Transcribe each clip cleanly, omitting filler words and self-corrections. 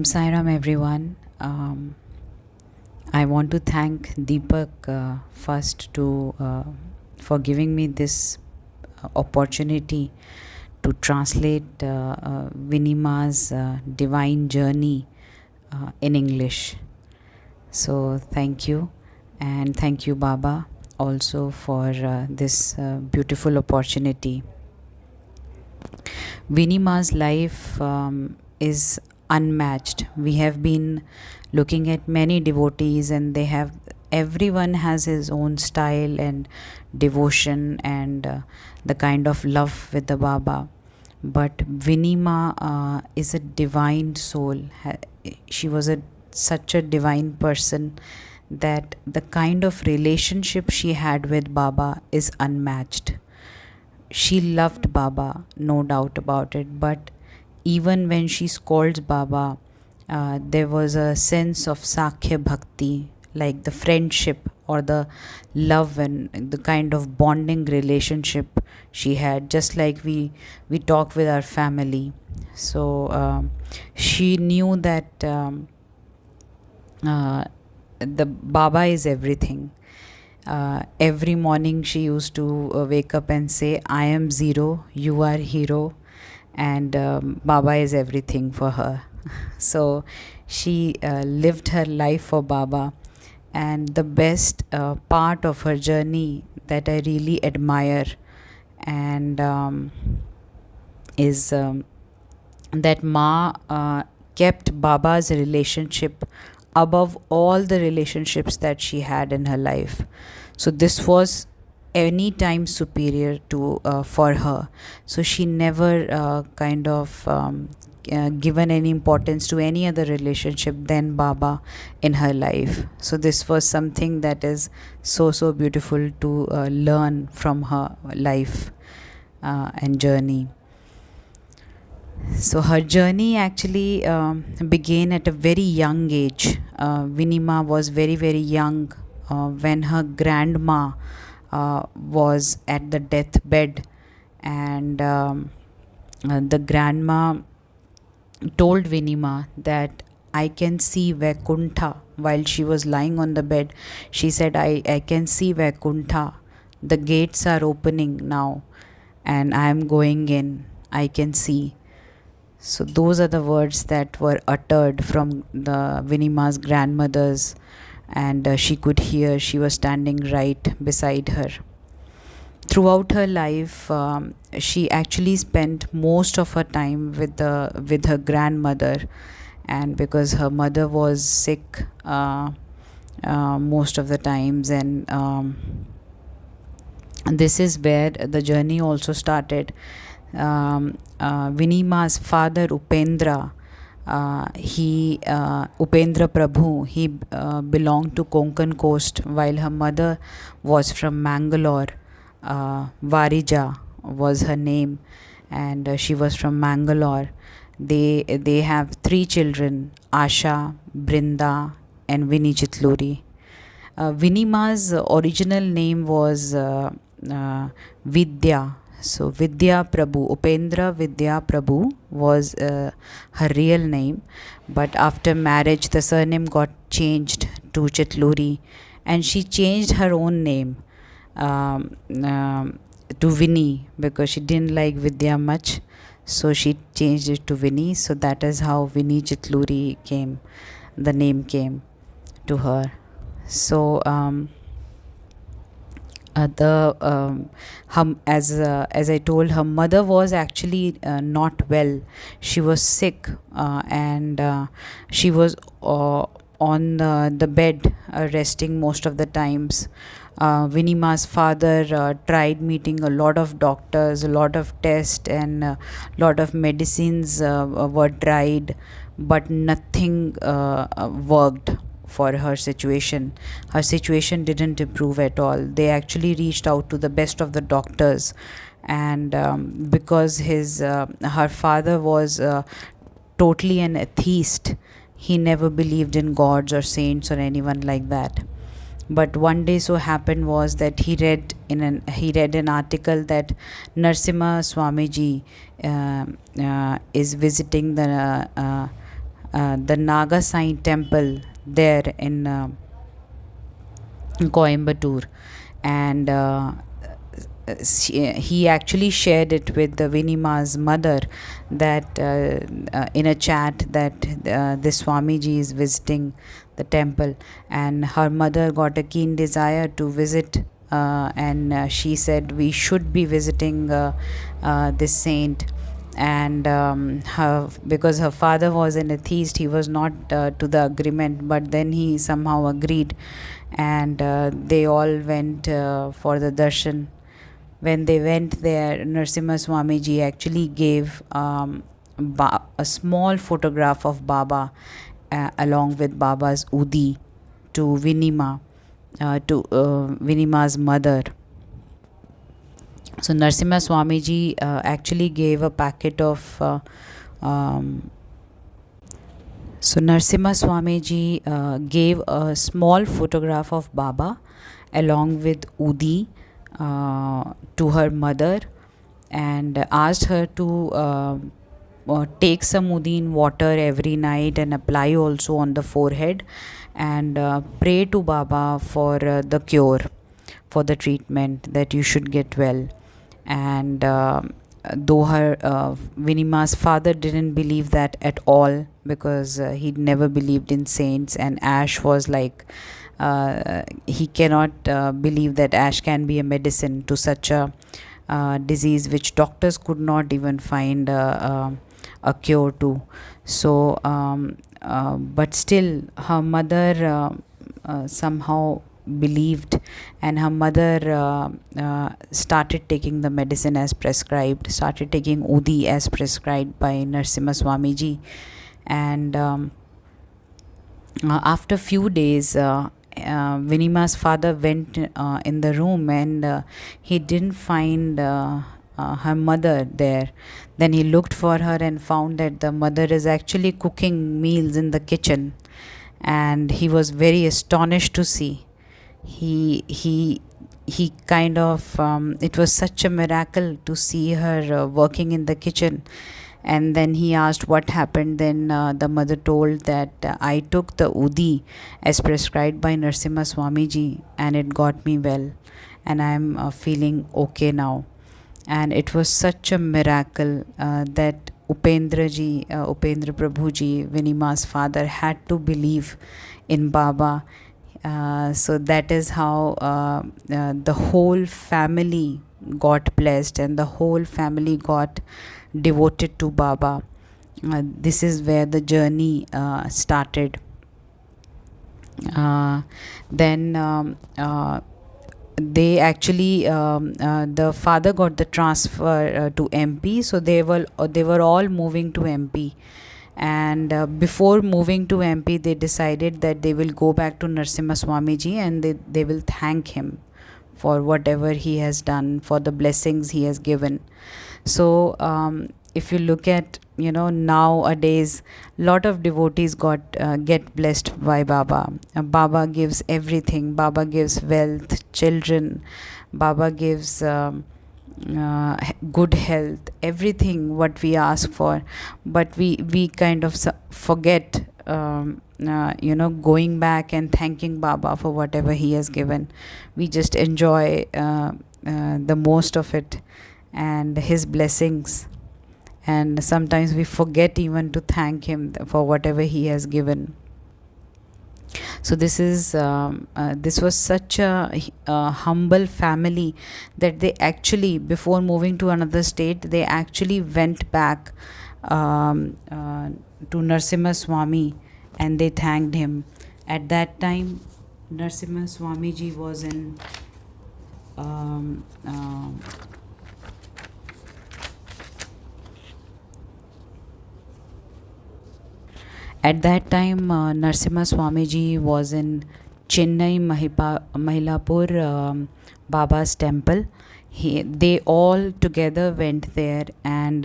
Sai Ram, everyone. I want to thank Deepak first for giving me this opportunity to translate Vinima's divine journey in English. So thank you, and thank you, Baba, also for this beautiful opportunity. Vinima's life is unmatched. We have been looking at many devotees, and everyone has his own style and devotion and the kind of love with the Baba. But Vinima is a divine soul. She was such a divine person that the kind of relationship she had with Baba is unmatched. She loved Baba, no doubt about it, but even when she scolds Baba, there was a sense of Sakhya Bhakti, like the friendship or the love and the kind of bonding relationship she had, just like we talk with our family. So she knew that the Baba is everything. Every morning she used to wake up and say, I am zero, you are hero, and Baba is everything for her. So she lived her life for Baba, and the best part of her journey that I really admire and is that Ma kept Baba's relationship above all the relationships that she had in her life. So this was any time superior to for her. So she never given any importance to any other relationship than Baba in her life. So this was something that is so beautiful to learn from her life and journey. So her journey actually began at a very young age. Vinima was very young when her grandma was at the deathbed, and the grandma told Vinima that I can see Vaikuntha. While she was lying on the bed, she said, I can see Vaikuntha. The gates are opening now and I am going in. I can see. So those are the words that were uttered from the Vinima's grandmother's, and she could hear. She was standing right beside her. Throughout her life, she actually spent most of her time with her grandmother, and because her mother was sick most of the times, and this is where the journey also started. Vinima's father Upendra, Upendra Prabhu, he belonged to Konkan coast, while her mother was from Mangalore. Varija was her name, and she was from Mangalore. They have 3 children: Asha, Brinda, and Vinny Chitluri. Vinima's original name was Vidya. So Vidya Prabhu, Upendra Vidya Prabhu was her real name, but after marriage the surname got changed to Chitluri, and she changed her own name to Vinny because she didn't like Vidya much, so she changed it to Vinny. So that is how Vinny Chitluri came, the name came to her. So as I told, her mother was actually not well. She was sick, and she was on the bed resting most of the times. Vinima's father tried meeting a lot of doctors, a lot of tests, and a lot of medicines were tried, but nothing worked for her situation. Her situation didn't improve at all. They actually reached out to the best of the doctors, and because her father was totally an atheist, he never believed in gods or saints or anyone like that. But one day so happened was that he read an article that Narasimha Swamiji is visiting the Naga Sai temple there in Coimbatore, and he actually shared it with the Vinima's mother that in a chat that this Swamiji is visiting the temple, and her mother got a keen desire to visit, and she said we should be visiting this saint. And because her father was an atheist, he was not to the agreement, but then he somehow agreed, and they all went for the darshan. When they went there, Narasimha Swamiji actually gave a small photograph of Baba along with Baba's Udi to Vinima, to Vinima's mother. So Narasimha Swamiji actually gave a packet of so Narasimha Swamiji gave a small photograph of Baba along with Udi to her mother, and asked her to take some Udi in water every night and apply also on the forehead, and pray to Baba for the cure, for the treatment, that you should get well. And though her Vinima's father didn't believe that at all, because he'd never believed in saints, and ash was like he cannot believe that ash can be a medicine to such a disease which doctors could not even find a cure to. So but still her mother somehow believed, and her mother started taking the medicine as prescribed, started taking Udi as prescribed by Narasimha Swamiji. And after few days, Vinima's father went in the room, and he didn't find her mother there. Then he looked for her and found that the mother is actually cooking meals in the kitchen, and he was very astonished to see. He kind of it was such a miracle to see her working in the kitchen. And then he asked what happened. Then the mother told that I took the Udi as prescribed by Narasimha Swamiji, and it got me well, and I'm feeling okay now. And it was such a miracle that Upendra Prabhuji, Vinima's father, had to believe in Baba. So that is how the whole family got blessed, and the whole family got devoted to Baba. This is where the journey started. Then they actually the father got the transfer to MP, so they were all moving to MP. And before moving to MP, they decided that they will go back to Narasimha Swamiji, and they will thank him for whatever he has done, for the blessings he has given. So if you look at, nowadays, lot of devotees get blessed by Baba. Baba gives everything. Baba gives wealth, children. Baba gives good health, everything what we ask for. But we kind of forget going back and thanking Baba for whatever he has given. We just enjoy the most of it and his blessings, and sometimes we forget even to thank him for whatever he has given. So this was such a humble family that they actually, before moving to another state, they actually went back to Narasimha Swami, and they thanked him. At that time, Narasimha Swamiji was in at that time, Narasimha Swamiji was in Chennai, Mahilapur, Baba's temple. They all together went there and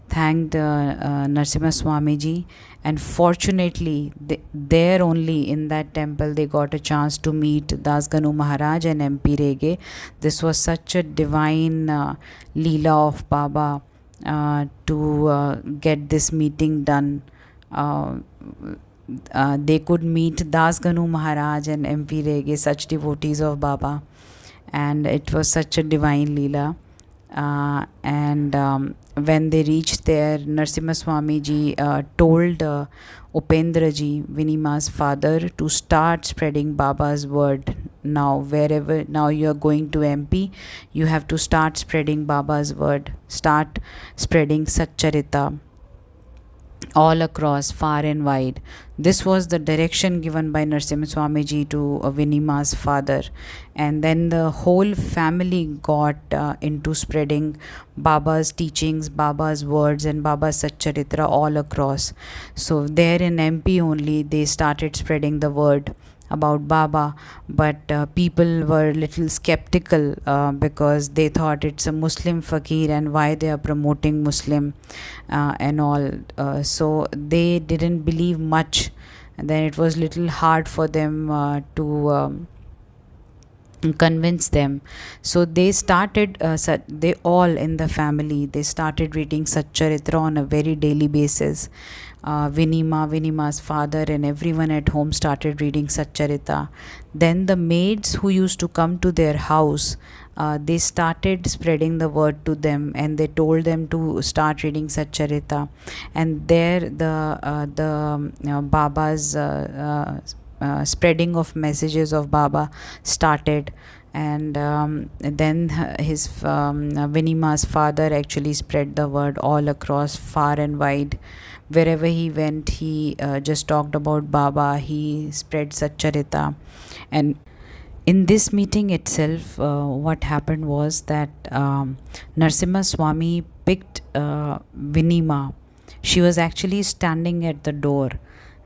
thanked Narasimha Swamiji. And fortunately, there only in that temple, they got a chance to meet Dasganu Maharaj and MP Rege. This was such a divine Leela of Baba to get this meeting done Uh, they could meet Das Ganu Maharaj and MP Rege, such devotees of Baba, and it was such a divine Leela. And when they reached there, Narasimha Swamiji told Upendraji, Vinima's father, to start spreading Baba's word. Now you are going to MP, you have to start spreading Baba's word, start spreading Satcharita all across, far and wide. This was the direction given by Narasimha Swamiji to Vinima's father. And then the whole family got into spreading Baba's teachings, Baba's words, and Baba's Satcharitra all across. So, there in MP only, they started spreading the word about Baba, but people were little skeptical because they thought it's a Muslim fakir and why they are promoting Muslim and all. So they didn't believe much. And then it was little hard for them to convince them. So they started, they all in the family, they started reading Satcharitra on a very daily basis. Vinima's father, and everyone at home started reading Satcharita. Then the maids who used to come to their house, they started spreading the word to them, and they told them to start reading Satcharita. And there the Baba's spreading of messages of Baba started. And then his Vinima's father actually spread the word all across, far and wide. Wherever he went, he just talked about Baba, he spread Satcharita. And in this meeting itself, what happened was that Narasimha Swami picked Vinima. She was actually standing at the door,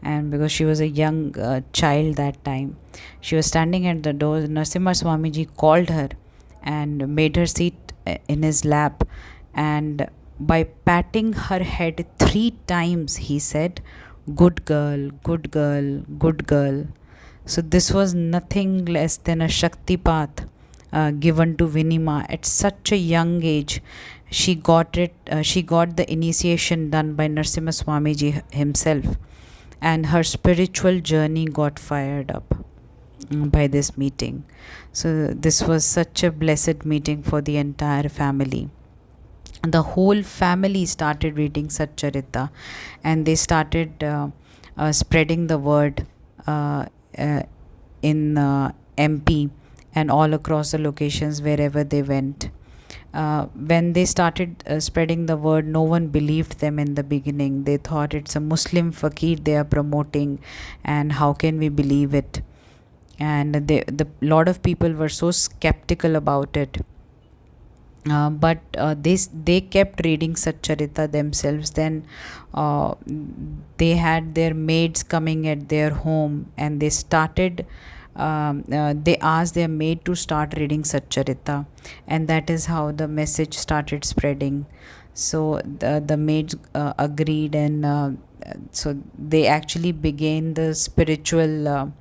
and because she was a young child that time, she was standing at the door. Narasimha Swamiji called her and made her sit in his lap, and by patting her head 3 times, he said, "Good girl, good girl, good girl." So this was nothing less than a Shaktipat given to Vinima at such a young age. She got it. She got the initiation done by Narasimha Swamiji himself, and her spiritual journey got fired up by this meeting. So this was such a blessed meeting for the entire family. The whole family started reading Satcharita, and they started spreading the word in MP and all across the locations wherever they went. When they started spreading the word, no one believed them in the beginning. They thought it's a Muslim fakir they are promoting, and how can we believe it? And the lot of people were so skeptical about it. But they kept reading Satcharita themselves. Then they had their maids coming at their home, and they started. They asked their maid to start reading Satcharita, and that is how the message started spreading. So the maids agreed, and so they actually began the spiritual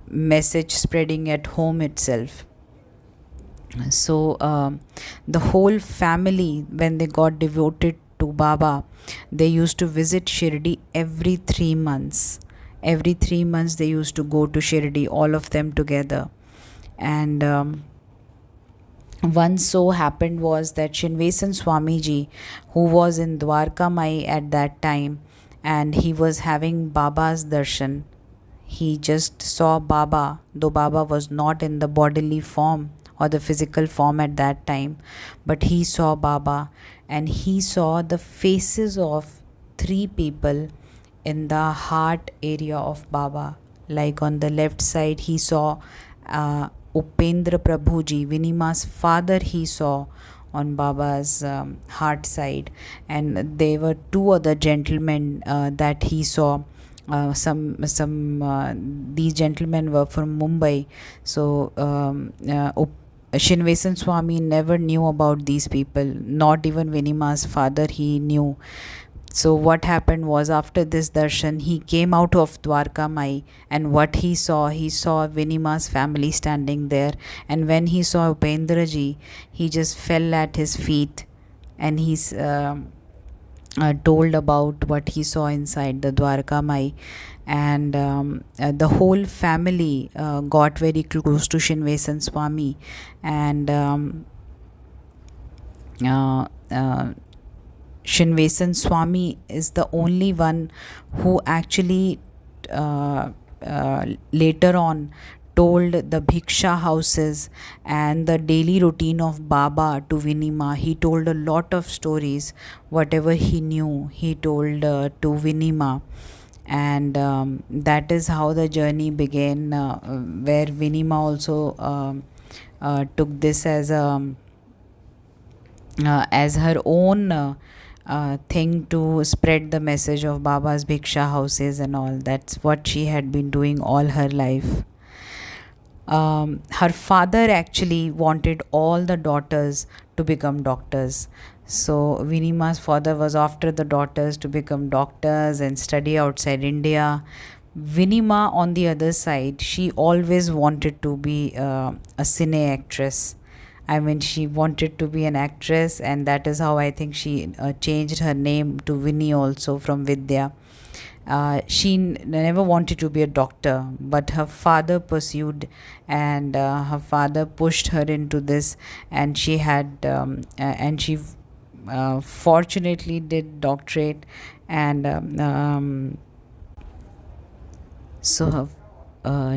message spreading at home itself. So the whole family, when they got devoted to Baba, they used to visit Shirdi every 3 months. Every 3 months they used to go to Shirdi, all of them together. And one so happened was that Shinvesan Swamiji, who was in Dwarka Mai at that time, and he was having Baba's darshan. He just saw Baba, though Baba was not in the bodily form or the physical form at that time, but he saw Baba, and he saw the faces of 3 people in the heart area of Baba. Like on the left side, he saw Upendra Prabhuji, Vinima's father, he saw on Baba's heart side, and there were 2 other gentlemen that he saw. These gentlemen were from Mumbai. So Shinvesan Swami never knew about these people, not even Vinima's father he knew. So what happened was, after this darshan, he came out of Dwarka Mai, and what he saw Vinima's family standing there. And when he saw Upendraji, he just fell at his feet, and told about what he saw inside the Dwarka Mai, and the whole family got very close to Shinvesan Swami, and uh, uh, Shinvesan Swami is the only one who actually later on told the bhiksha houses and the daily routine of Baba to Vinima. He told a lot of stories, whatever he knew, he told to Vinima. And that is how the journey began, where Vinima also took this as her own thing to spread the message of Baba's bhiksha houses and all. That's what she had been doing all her life. Her father actually wanted all the daughters to become doctors. So Vinima's father was after the daughters to become doctors and study outside India. Vinima, on the other side, she always wanted to be a cine actress. I mean, she wanted to be an actress, and that is how I think she changed her name to Vinny also from Vidya. She never wanted to be a doctor, but her father pursued, and her father pushed her into this, and she fortunately did doctorate, and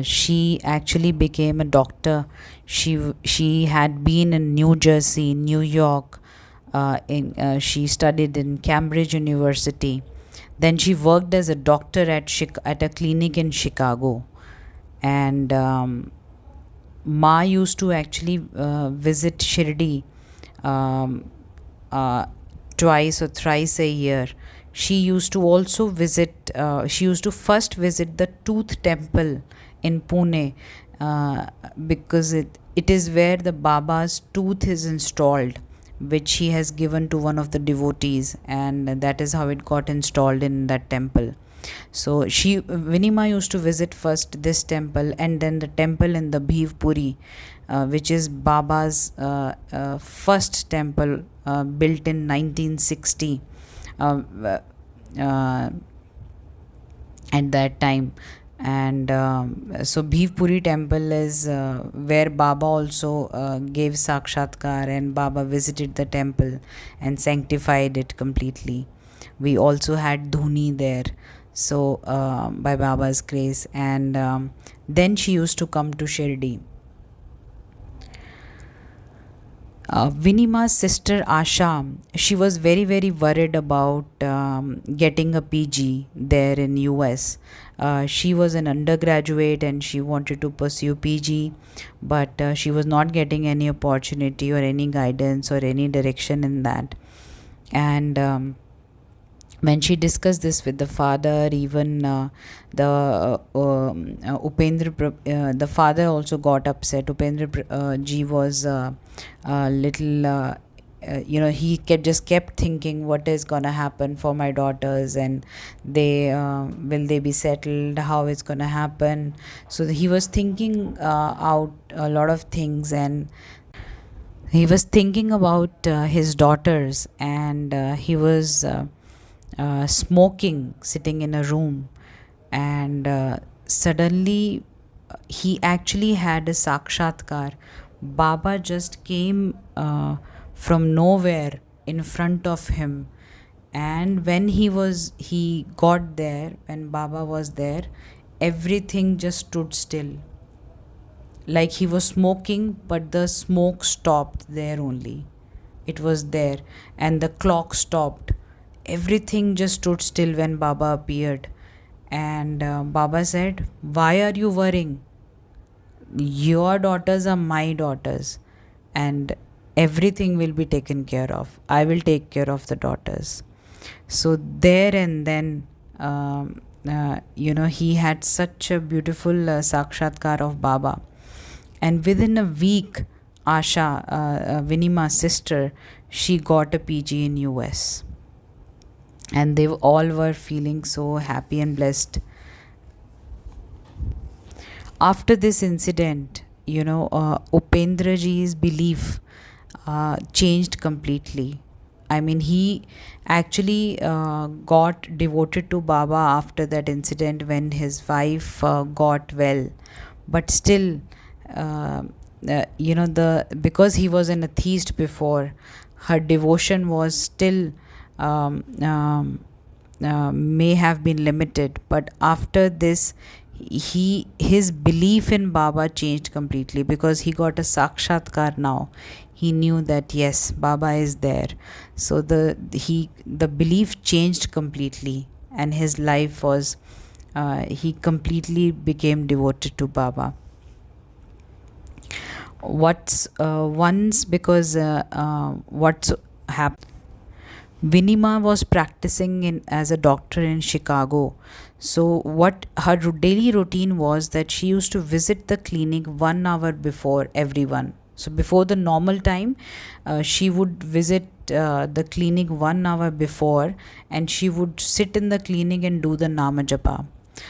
she actually became a doctor. She had been in New Jersey, New York. She studied in Cambridge University. Then she worked as a doctor at a clinic in Chicago. And Ma used to actually visit Shirdi um, uh, twice or thrice a year. She used to first visit the Tooth Temple in Pune, because it is where the Baba's tooth is installed, which he has given to one of the devotees, and that is how it got installed in that temple. So Vinima used to visit first this temple, and then the temple in the Bhivpuri, which is Baba's first temple, built in 1960. Uh, uh, at that time. And so Bhivpuri temple is where Baba also gave Sakshatkar, and Baba visited the temple and sanctified it completely. We also had Dhuni there, so by Baba's grace. And then she used to come to Shirdi. Vinima's sister Asha, she was very very worried about getting a PG there in US. She was an undergraduate and she wanted to pursue PG, but she was not getting any opportunity or any guidance or any direction in that. And when she discussed this with the father, even the father also got upset. Upendra ji was a little, he kept thinking, what is gonna happen for my daughters, and will they be settled? How it's gonna happen? So he was thinking out a lot of things, and he was thinking about his daughters, and he was smoking, sitting in a room, and suddenly he actually had a sakshatkar. Baba just came from nowhere in front of him, and when he got there, when Baba was there, everything just stood still. Like he was smoking, but the smoke stopped there only. It was there, and the clock stopped. Everything just stood still when Baba appeared. And Baba said, "Why are you worrying? Your daughters are my daughters, and everything will be taken care of. I will take care of the daughters." So, there and then, he had such a beautiful sakshatkar of Baba. And within a week, Asha, Vinima's sister, she got a PG in US. And they all were feeling so happy and blessed. After this incident, Upendra ji's belief changed completely. I mean, he actually got devoted to Baba after that incident when his wife got well. But still, uh, the because he was an atheist before, her devotion was still um, um, may have been limited. But after this, his belief in Baba changed completely, because he got a sakshatkar now. He knew that yes, Baba is there. So the belief changed completely, and his life was, he completely became devoted to Baba. What's once because what's happened, Vinima was practicing as a doctor in Chicago. So, what her daily routine was that she used to visit the clinic 1 hour before everyone. So, before the normal time, she would visit the clinic 1 hour before, and she would sit in the clinic and do the Nama Japa.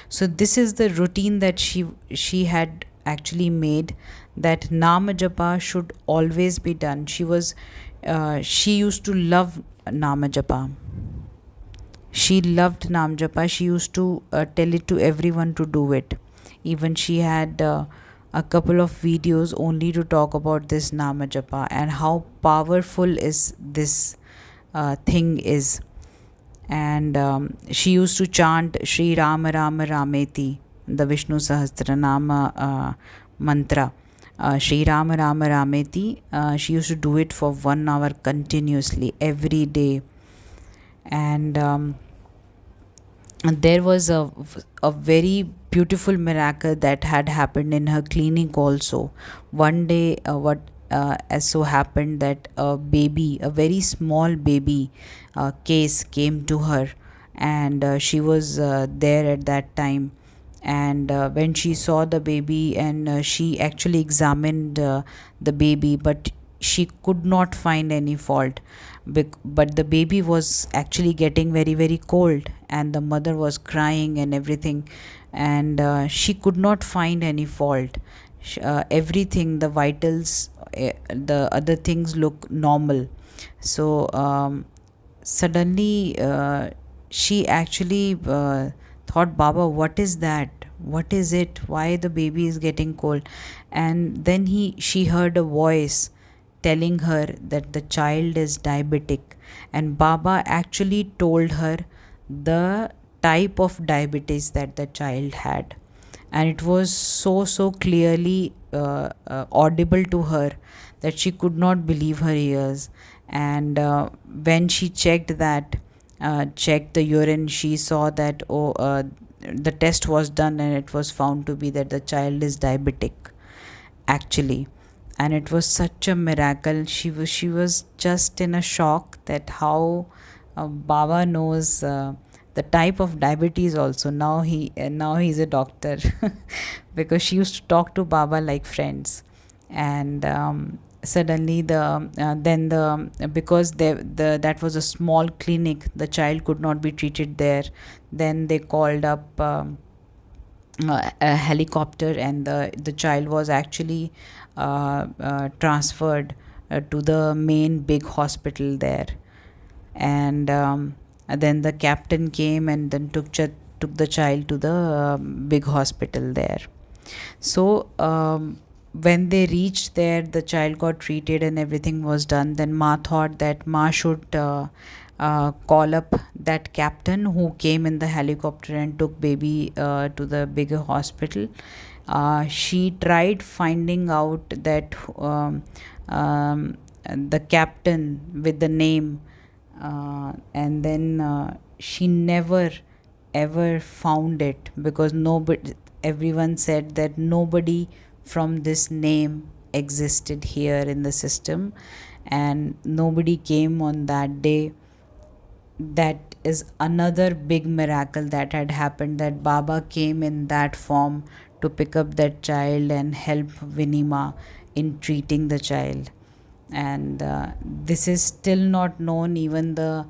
So, this is the routine that she had actually made, that Nama Japa should always be done. She used to love Nama Japa. She loved Nam Japa. She used to tell it to everyone to do it. Even she had a couple of videos only to talk about this Nama Japa and how powerful is this thing is. And she used to chant Shri Rama Rama Rameti, the Vishnu Sahasranama mantra. Shri Rama Rama Rameti. She used to do it for 1 hour continuously every day. And there was a very beautiful miracle that had happened in her clinic also. One day, what as so happened that a baby, a very small baby case came to her, and she was there at that time. And when she saw the baby, and she actually examined the baby, but she could not find any fault. But the baby was actually getting very very cold, and the mother was crying and everything, and she could not find any fault. Everything, the vitals, the other things look normal. So suddenly she actually thought, Baba, what is that? What is it? Why the baby is getting cold? And then she heard a voice telling her that the child is diabetic, and Baba actually told her the type of diabetes that the child had. And it was so clearly audible to her that she could not believe her ears. And when she checked the urine, she saw that, the test was done, and it was found to be that the child is diabetic actually. And it was such a miracle. She was just in a shock that how Baba knows the type of diabetes also. Now he's a doctor because she used to talk to Baba like friends. And suddenly because that was a small clinic, the child could not be treated there. Then they called up a helicopter, and the child was actually transferred to the main big hospital there. And then the captain came and then took the child to the big hospital there. So when they reached there, the child got treated and everything was done. Then Ma thought that Ma should call up that captain who came in the helicopter and took baby to the bigger hospital. She tried finding out that the captain with the name, and then she never ever found it, because everyone said that nobody from this name existed here in the system, and nobody came on that day. That is another big miracle that had happened, that Baba came in that form to pick up that child and help Vinima in treating the child. And this is still not known. Even the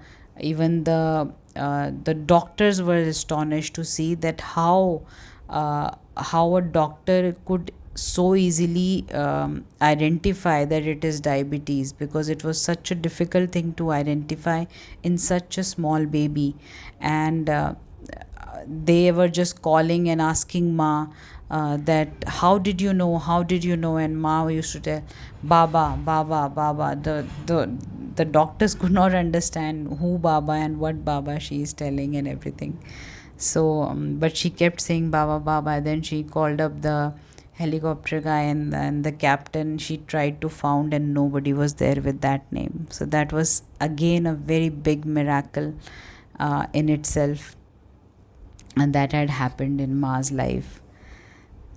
doctors were astonished to see that how a doctor could so easily identify that it is diabetes, because it was such a difficult thing to identify in such a small baby. And they were just calling and asking Ma that how did you know, how did you know? And Ma used to tell Baba, Baba, Baba. The doctors could not understand who Baba and what Baba she is telling and everything. So but she kept saying Baba, Baba. Then she called up the helicopter guy, and the captain. She tried to found, and nobody was there with that name. So that was again a very big miracle in itself, and that had happened in Ma's life.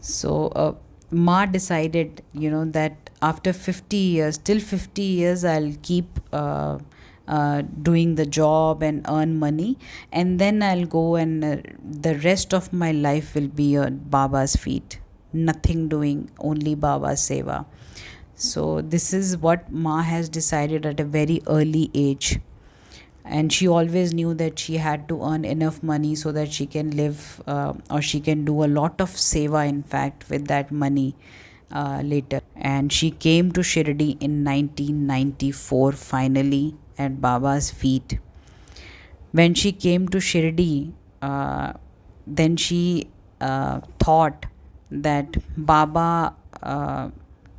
So Ma decided, that after 50 years, till 50 years, I'll keep doing the job and earn money, and then I'll go, and the rest of my life will be on Baba's feet. Nothing doing, only Baba's seva. So this is what Ma has decided at a very early age. And she always knew that she had to earn enough money so that she can live, or she can do a lot of seva, in fact, with that money later. And she came to Shirdi in 1994, finally, at Baba's feet. When she came to Shirdi, then she thought that Baba,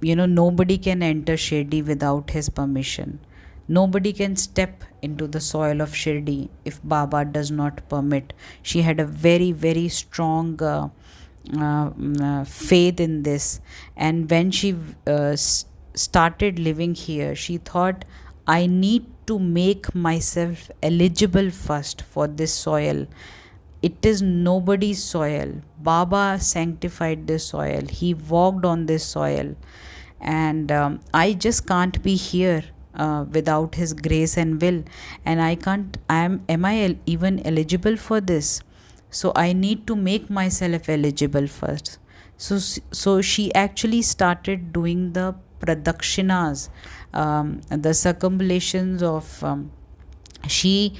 nobody can enter Shirdi without his permission. Nobody can step into the soil of Shirdi if Baba does not permit. She had a very, very strong faith in this. And when she started living here, she thought, I need to make myself eligible first for this soil. It is nobody's soil. Baba sanctified this soil. He walked on this soil. And I just can't be here without his grace and will. And I can't, am I even eligible for this? So I need to make myself eligible first. So she actually started doing the pradakshinas, the circumambulations of, she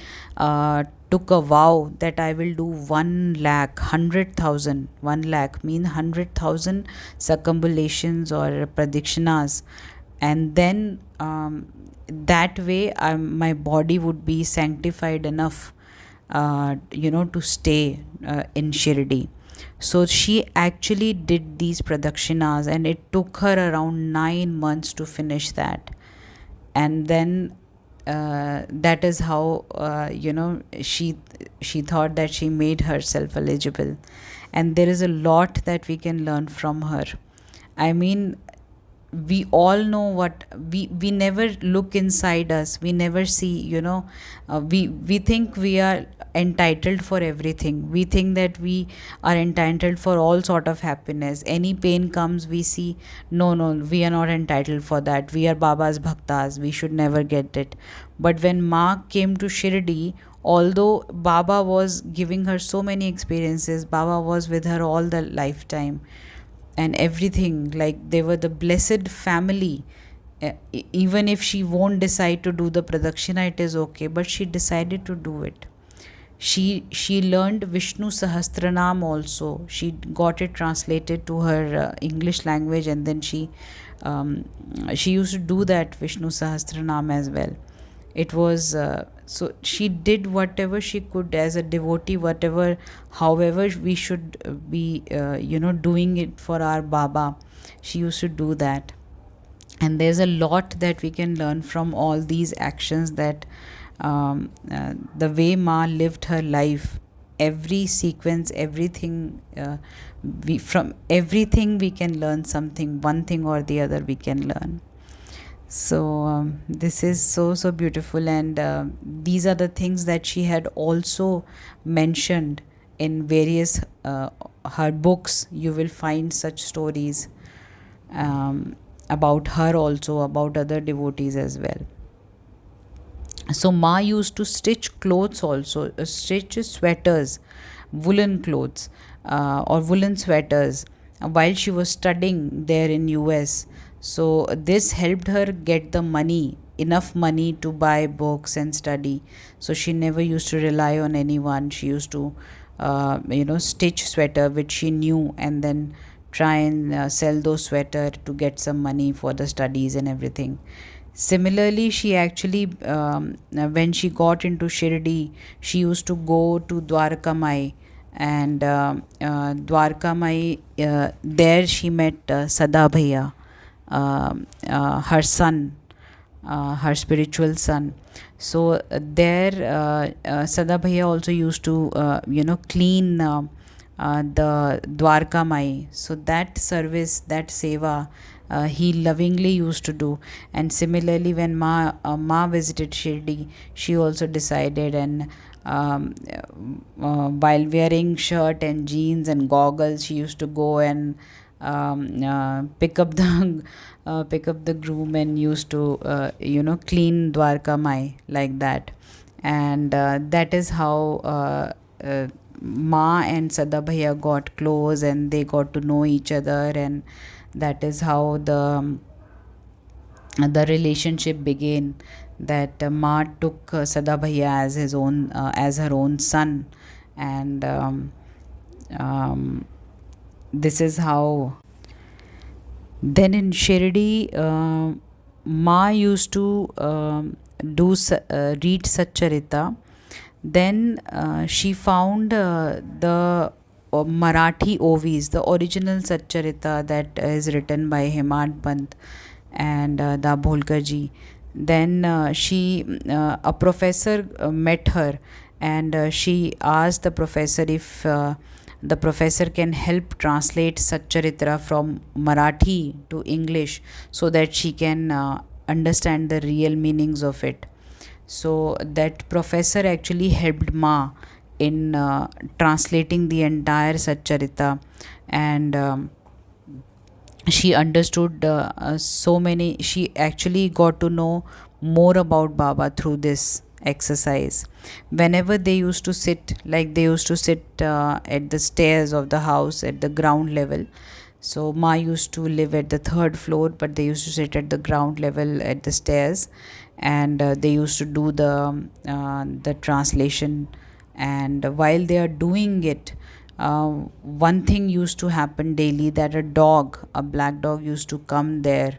took a vow that I will do 1 lakh, 100,000. 1 lakh mean 100,000 circumambulations or pradakshinas. And then that way my body would be sanctified enough, to stay in Shirdi. So she actually did these pradakshinas, and it took her around 9 months to finish that. And then that is how she thought that she made herself eligible. And there is a lot that we can learn from her. I mean, we all know what we never look inside us. We never see, we think we are entitled for everything. We think that we are entitled for all sort of happiness. Any pain comes, we see, no, we are not entitled for that. We are Baba's bhaktas, we should never get it. But when Ma came to Shirdi, although Baba was giving her so many experiences, Baba was with her all the lifetime and everything, like they were the blessed family. Even if she won't decide to do the pradakshina, it is okay, but she decided to do it. She learned Vishnu Sahasranam also. She got it translated to her English language, and then she used to do that Vishnu Sahasranam as well. It was so she did whatever she could as a devotee, whatever, however we should be doing it for our Baba. She used to do that. And there's a lot that we can learn from all these actions, that the way Ma lived her life, every sequence, everything, from everything we can learn something, one thing or the other we can learn. So this is so beautiful. And these are the things that she had also mentioned in various her books. You will find such stories about her, also about other devotees as well. So Ma used to stitch clothes also, stitch sweaters, woolen clothes, or woolen sweaters, while she was studying there in US. So this helped her get the money, enough money to buy books and study. So she never used to rely on anyone. She used to stitch sweater which she knew, and then try and sell those sweater to get some money for the studies and everything. Similarly, she actually, when she got into Shirdi, she used to go to Dwarka Mai, and Dwarka Mai, there she met Sada Bhaiya, her son, her spiritual son. So there, Sada Bhaiya also used to, clean the Dwarka Mai. So that service, that seva, he lovingly used to do. And similarly, when Ma visited Shirdi, she also decided, and while wearing shirt and jeans and goggles, she used to go and pick up the pick up the groom and used to clean Dwarka Mai like that. And that is how Ma and Sada Bhaiya got close, and they got to know each other, and that is how the relationship began. That Ma took Sada Bhaiya as his own, as her own son, and um, this is how. Then in Shirdi, Ma used to read Satcharita. Then she found the Marathi OVs, the original Satcharita that is written by Hemant Pant and Dabholkar ji. Then a professor met her, and she asked the professor if the professor can help translate Satcharitra from Marathi to English, so that she can understand the real meanings of it. So that professor actually helped Ma in translating the entire Satcharita, and she understood so many. She actually got to know more about Baba through this exercise. Whenever they used to sit, like they used to sit at the stairs of the house at the ground level. So Ma used to live at the third floor, but they used to sit at the ground level at the stairs, and they used to do the translation. And while they are doing it, one thing used to happen daily, that a black dog, used to come there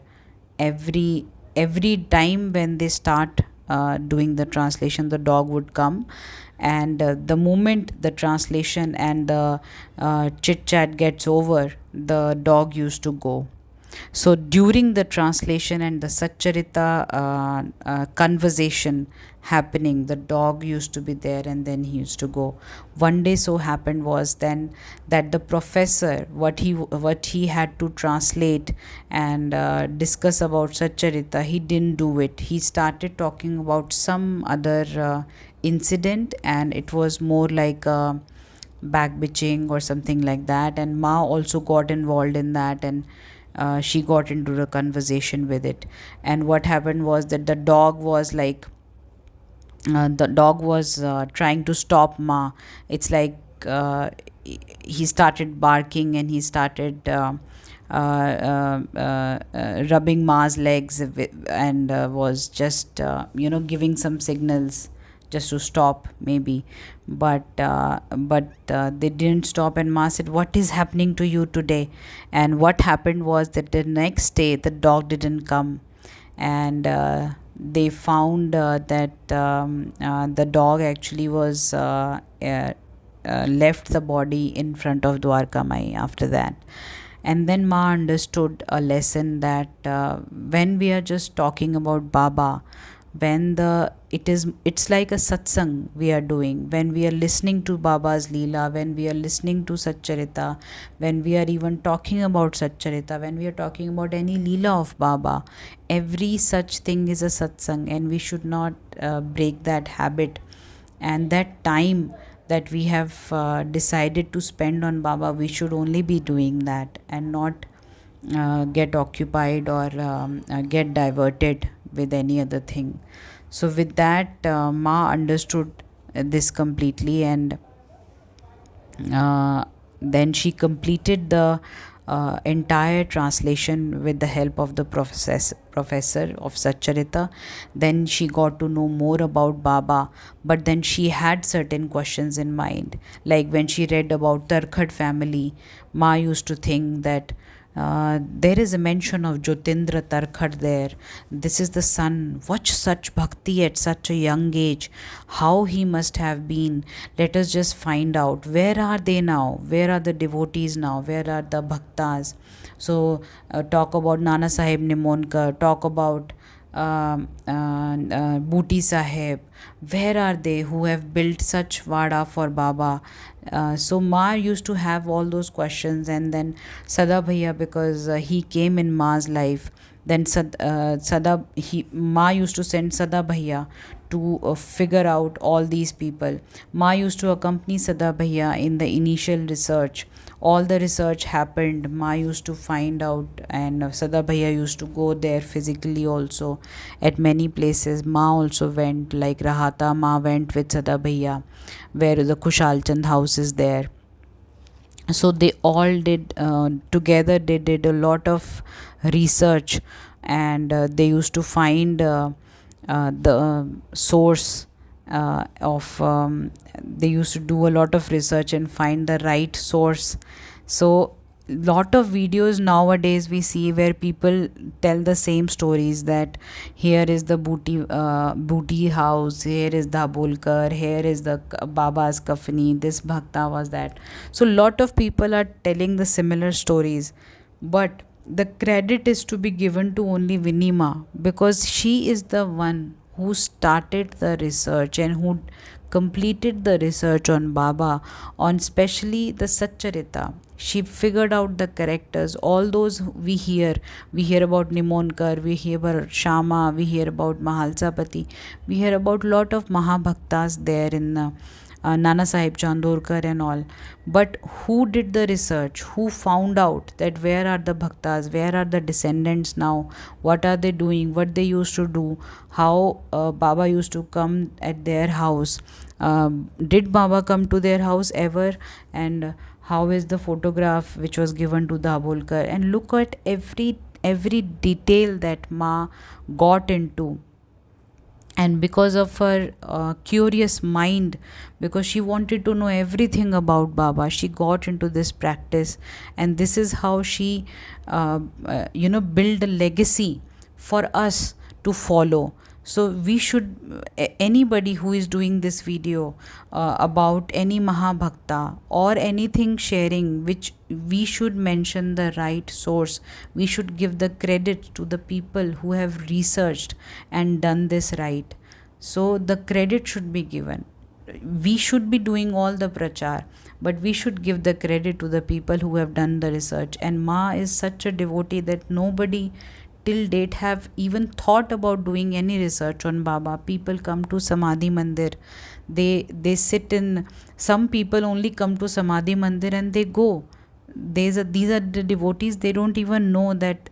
every time when they start doing the translation. The dog would come, and the moment the translation and the chit chat gets over, the dog used to go. So during the translation and the Satcharita conversation happening, the dog used to be there, and then he used to go. One day so happened was then that the professor, what he had to translate and discuss about Satcharita, he didn't do it. He started talking about some other incident, and it was more like back bitching or something like that. And Ma also got involved in that, and she got into the conversation with it. And what happened was that the dog was trying to stop Ma. It's like he started barking, and he started rubbing Ma's legs and was just giving some signals just to stop maybe. But they didn't stop, and Ma said, "What is happening to you today?" And what happened was that the next day the dog didn't come, and they found that the dog actually was left the body in front of Dwarka Mai after that. And then Ma understood a lesson, that when we are just talking about Baba, when it's like a satsang we are doing, when we are listening to Baba's Leela, when we are listening to Satcharita, when we are even talking about Satcharita, when we are talking about any Leela of Baba, every such thing is a satsang, and we should not break that habit. And that time that we have decided to spend on Baba, we should only be doing that, and not get occupied or get diverted with any other thing. So with that, Ma understood this completely, and then she completed the entire translation with the help of the professor of Satcharita. Then she got to know more about Baba, but then she had certain questions in mind. Like when she read about Tarkhad family, Ma used to think that there is a mention of Jyotindra Tarkhad there. This is the son. What such bhakti at such a young age? How he must have been. Let us just find out. Where are they now? Where are the devotees now? Where are the bhaktas? So, talk about Nana Sahib Nimonkar, talk about Booty Sahib. Where are they who have built such vada for Baba? So Ma used to have all those questions, and then Sada Bhaiya, because he came in Ma's life. Then Ma used to send Sada Bhaiya to figure out all these people. Ma used to accompany Sada Bhaiya in the initial research. All the research happened. Ma used to find out, and Sada Bhaiya used to go there physically also at many places. Ma also went, like Rahata. Ma went with Sada Bhaiya, where the Kushal Chand house is there. So they all did together, they did a lot of research, and they used to find the source of they used to do a lot of research and find the right source. So lot of videos nowadays we see where people tell the same stories, that here is the booty house, here is the Dabholkar, here is the Baba's kafani, this bhakta was that. So lot of people are telling the similar stories, but the credit is to be given to only Vinima, because she is the one who started the research and who completed the research on Baba, on especially the Satcharita. She figured out the characters. All those we hear about Nimonkar, we hear about Shama, we hear about Mahalsapati, we hear about lot of Mahabhaktas there in Nana Sahib Chandorkar and all. But who did the research? Who found out that where are the bhaktas? Where are the descendants now? What are they doing? What they used to do? How Baba used to come at their house? Did Baba come to their house ever? And how is the photograph which was given to Dabholkar? And look at every detail that Ma got into. And because of her curious mind, because she wanted to know everything about Baba, she got into this practice, and this is how she build a legacy for us to follow. So we should, anybody who is doing this video about any Mahabhakta or anything sharing, which we should mention the right source. We should give the credit to the people who have researched and done this right. So the credit should be given. We should be doing all the prachar, but we should give the credit to the people who have done the research. And Ma is such a devotee that nobody till date have even thought about doing any research on Baba. People come to Samadhi Mandir, they sit in, some people only come to Samadhi Mandir and they go. These are the devotees, they don't even know that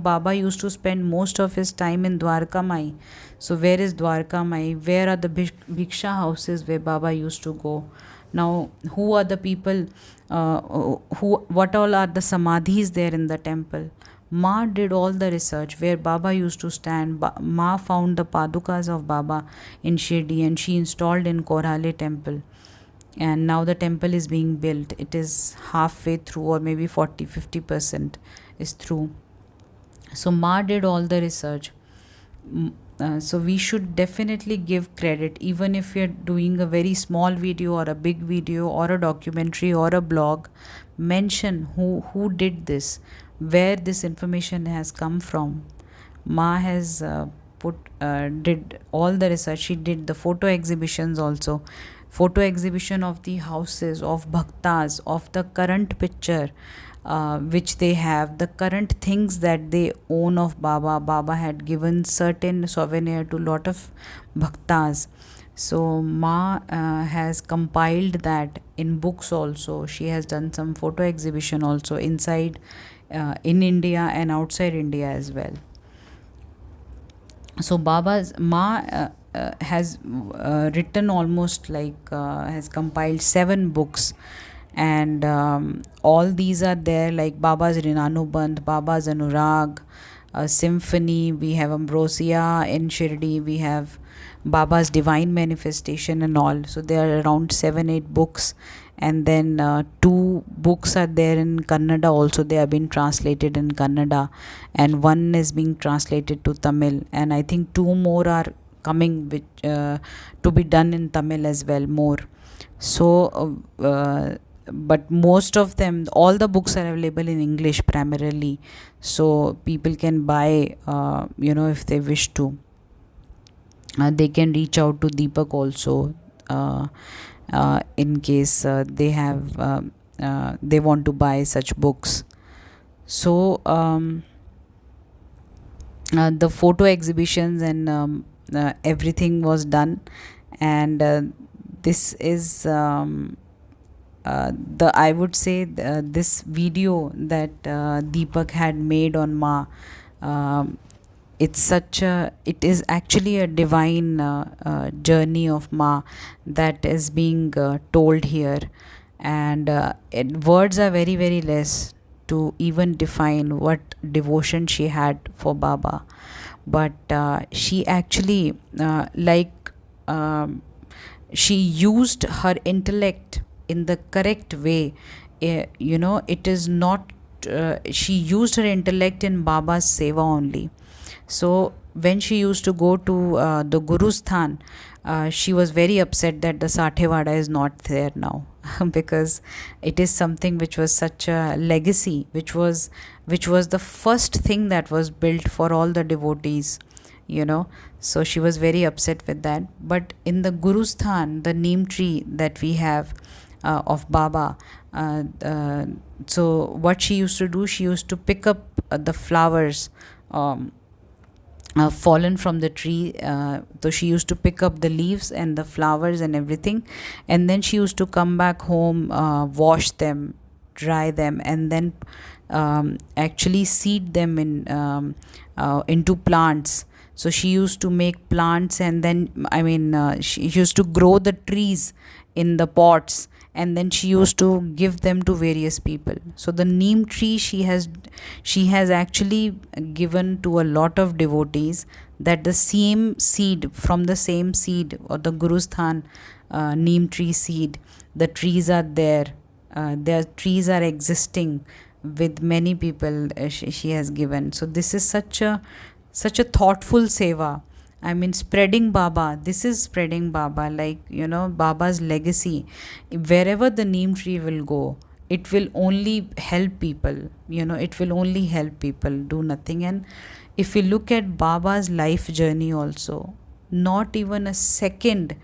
Baba used to spend most of his time in Dwarka Mai. So where is Dwarka Mai? Where are the bhiksha houses where Baba used to go? Now who are the people, what all are the samadhis there in the temple? Ma did all the research where Baba used to stand. Ma found the padukas of Baba in Shirdi, and she installed in Korale temple. And now the temple is being built. It is halfway through, or maybe 40-50% is through. So Ma did all the research. So we should definitely give credit, even if you're doing a very small video or a big video or a documentary or a blog. Mention who did this, where this information has come from. Ma has did all the research. She did the photo exhibitions also, photo exhibition of the houses of bhaktas, of the current picture which they have, the current things that they own of Baba. Baba had given certain souvenir to lot of bhaktas. So Ma has compiled that in books also. She has done some photo exhibition also inside in India and outside India as well. So Baba's Ma has written almost like has compiled 7 books, And all these are there, like Baba's Rinanubandh, Baba's Anurag, Symphony, we have Ambrosia in Shirdi, we have Baba's Divine Manifestation and all. So there are around 7 8 books, and then 2 books are there in Kannada also. They have been translated in Kannada, and one is being translated to Tamil, and I think 2 more are coming, which to be done in Tamil as well, more. So but most of them, all the books are available in English primarily, so people can buy, if they wish to. They can reach out to Deepak also, in case they want to buy such books. So the photo exhibitions and everything was done, and this is the I would say this video that Deepak had made on Ma. Um, it is actually a divine journey of Ma that is being told here, and words are very very less to even define what devotion she had for Baba. But she actually, um, she used her intellect in the correct way. It is not, she used her intellect in Baba's seva only. So when she used to go to the Gurusthan, she was very upset that the Sathewada is not there now, because it is something which was such a legacy, which was the first thing that was built for all the devotees, you know. So she was very upset with that. But in the Gurusthan, the neem tree that we have of Baba, so what she used to do, she used to pick up the flowers um, fallen from the tree. So she used to pick up the leaves and the flowers and everything, and then she used to come back home, wash them, dry them, and then actually seed them into plants. So she used to make plants, and then she used to grow the trees in the pots, and then she used to give them to various people. So the neem tree, she has actually given to a lot of devotees, that the same seed, from the same seed, or the Gurusthan neem tree seed, the trees are there. Their trees are existing with many people. She has given. So this is such a thoughtful seva. I mean, spreading Baba. This is spreading Baba, like, Baba's legacy. Wherever the neem tree will go, it will only help people. It will only help people, do nothing. And if we look at Baba's life journey also, not even a second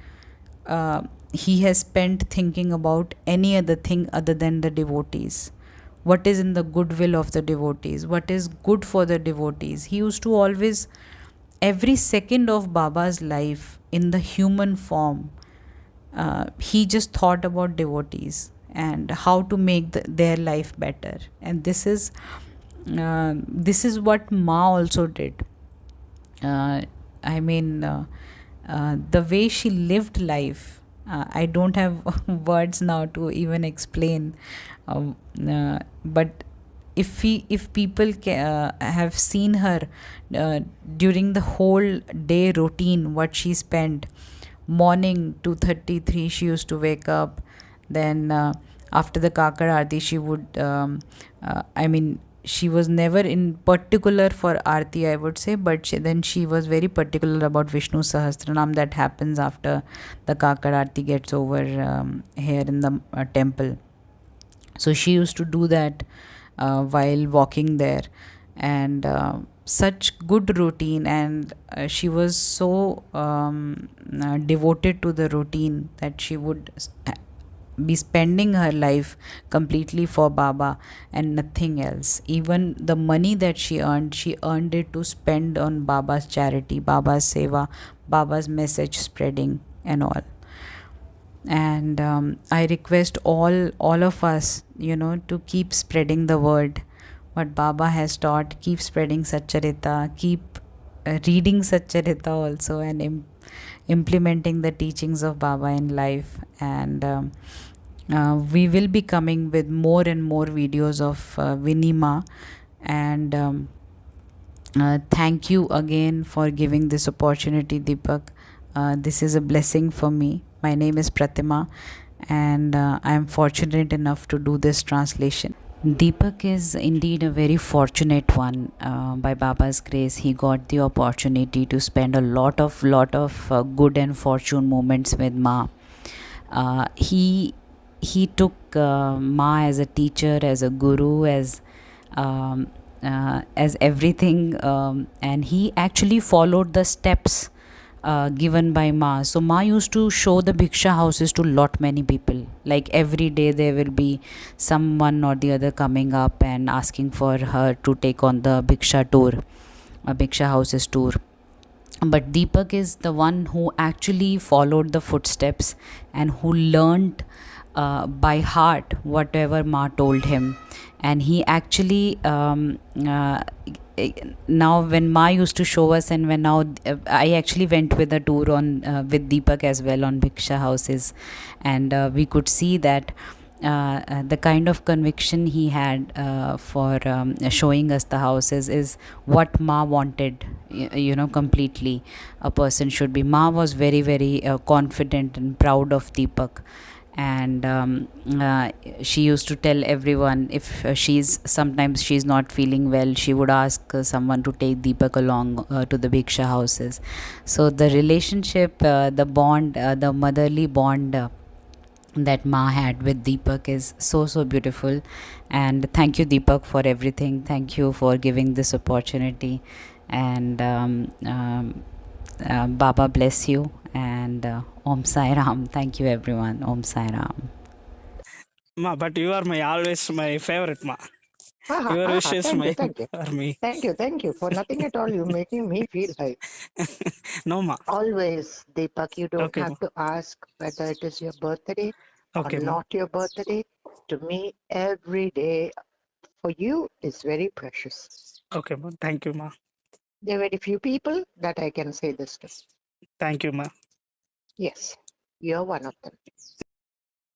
uh, he has spent thinking about any other thing other than the devotees. What is in the goodwill of the devotees? What is good for the devotees? He used to always, every second of Baba's life in the human form, he just thought about devotees and how to make their life better. And this is what Ma also did. Uh, I mean, the way she lived life. I don't have words now to even explain. But if people have seen her during the whole day routine, what she spent, morning 2:33 she used to wake up, then after the kakar aarti she would she was never in particular for aarti, I would say, but then she was very particular about Vishnu Sahasranam that happens after the kakar aarti gets over, here in the temple. So she used to do that while walking there, and such good routine. And she was so devoted to the routine that she would be spending her life completely for Baba and nothing else. Even the money that she earned it to spend on Baba's charity, Baba's seva, Baba's message spreading and all. And I request all of us, to keep spreading the word, what Baba has taught. Keep spreading Satcharita, keep reading Satcharita also, and implementing the teachings of Baba in life. And We will be coming with more and more videos of Vinima, and thank you again for giving this opportunity, Deepak. This is a blessing for me. My name is Pratima, and I am fortunate enough to do this translation. Deepak is indeed a very fortunate one. By Baba's grace, he got the opportunity to spend a lot of good and fortune moments with Ma. He took Ma as a teacher, as a guru, um, as everything, and he actually followed the steps given by Ma. So Ma used to show the bhiksha houses to lot many people. Like every day there will be someone or the other coming up and asking for her to take on the bhiksha tour, a bhiksha houses tour. But Deepak is the one who actually followed the footsteps and who learned by heart whatever Ma told him. And he actually now when Ma used to show us, and when now I actually went with a tour on with Deepak as well on bhiksha houses, and we could see that the kind of conviction he had for showing us the houses is what Ma wanted, completely a person should be. Ma was very, very confident and proud of Deepak. And she used to tell everyone, if sometimes she's not feeling well, she would ask someone to take Deepak along to the bhiksha houses. So the relationship, the bond, the motherly bond that Ma had with Deepak is so, so beautiful. And thank you, Deepak, for everything. Thank you for giving this opportunity. And Baba bless you. And Om Sai Ram. Thank you, everyone. Om Sai Ram. Ma, but you are my always my favorite, Ma. Ha ha Your ha ha. wishes Thank you, my thank you. for me. Thank you. For nothing at all, you're making me feel high. No, Ma. Always, Deepak, you don't Okay, have Ma. to ask whether it is your birthday or Okay, Ma. not your birthday. To me, every day for you is very precious. Okay, Ma. Thank you, Ma. There are very few people that I can say this to. Thank you, Ma. Yes, you're one of them.